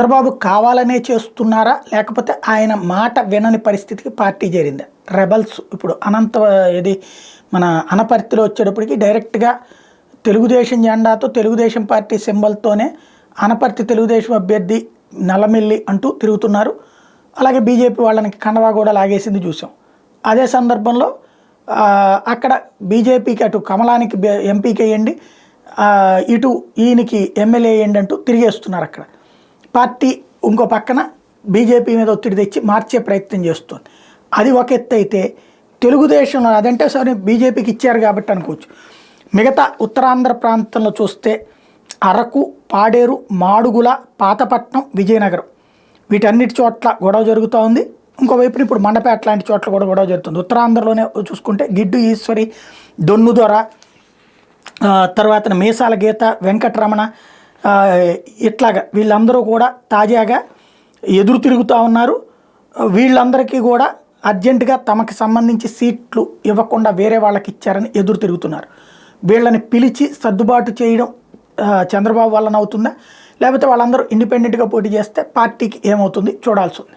చంద్రబాబు కావాలనే చేస్తున్నారా లేకపోతే ఆయన మాట వినని పరిస్థితికి పార్టీ చేరిందా? రెబల్స్ ఇప్పుడు ఇది మన అనపర్తిలో వచ్చేటప్పటికి డైరెక్ట్గా తెలుగుదేశం జెండాతో తెలుగుదేశం పార్టీ సింబల్తోనే అనపర్తి తెలుగుదేశం అభ్యర్థి నల్లమిల్లి అంటూ తిరుగుతున్నారు. అలాగే బీజేపీ వాళ్ళని కండవా కూడా లాగేసింది చూసాం. అదే సందర్భంలో అక్కడ బీజేపీకి అటు కమలానికి ఎంపీకి వేయండి, ఇటు ఈయనకి ఎమ్మెల్యే వేయండి అంటూ తిరిగేస్తున్నారు. అక్కడ పార్టీ ఇంకో పక్కన బీజేపీ మీద ఒత్తిడి తెచ్చి మార్చే ప్రయత్నం చేస్తుంది. అది ఒక ఎత్తు అయితే తెలుగుదేశంలో అదంటే సరే బీజేపీకి ఇచ్చారు కాబట్టి అనుకోవచ్చు. మిగతా ఉత్తరాంధ్ర ప్రాంతంలో చూస్తే అరకు, పాడేరు, మాడుగుల, పాతపట్నం, విజయనగరం వీటన్నిటి చోట్ల గొడవ జరుగుతూ ఉంది. ఇంకోవైపున ఇప్పుడు మండపేట లాంటి చోట్ల కూడా గొడవ జరుగుతుంది. ఉత్తరాంధ్రలోనే చూసుకుంటే గిడ్డు ఈశ్వరి, దొన్నుదొర, తర్వాత మీసాల గీత, వెంకటరమణ, ఇట్లాగా వీళ్ళందరూ కూడా తాజాగా ఎదురు తిరుగుతూ ఉన్నారు. వీళ్ళందరికీ కూడా అర్జెంటుగా తమకు సంబంధించి సీట్లు ఇవ్వకుండా వేరే వాళ్ళకి ఇచ్చారని ఎదురు తిరుగుతున్నారు. వీళ్ళని పిలిచి సర్దుబాటు చేయడం చంద్రబాబు వలన అవుతుందా, లేకపోతే వాళ్ళందరూ ఇండిపెండెంట్గా పోటీ చేస్తే పార్టీకి ఏమవుతుంది చూడాల్సి ఉంది.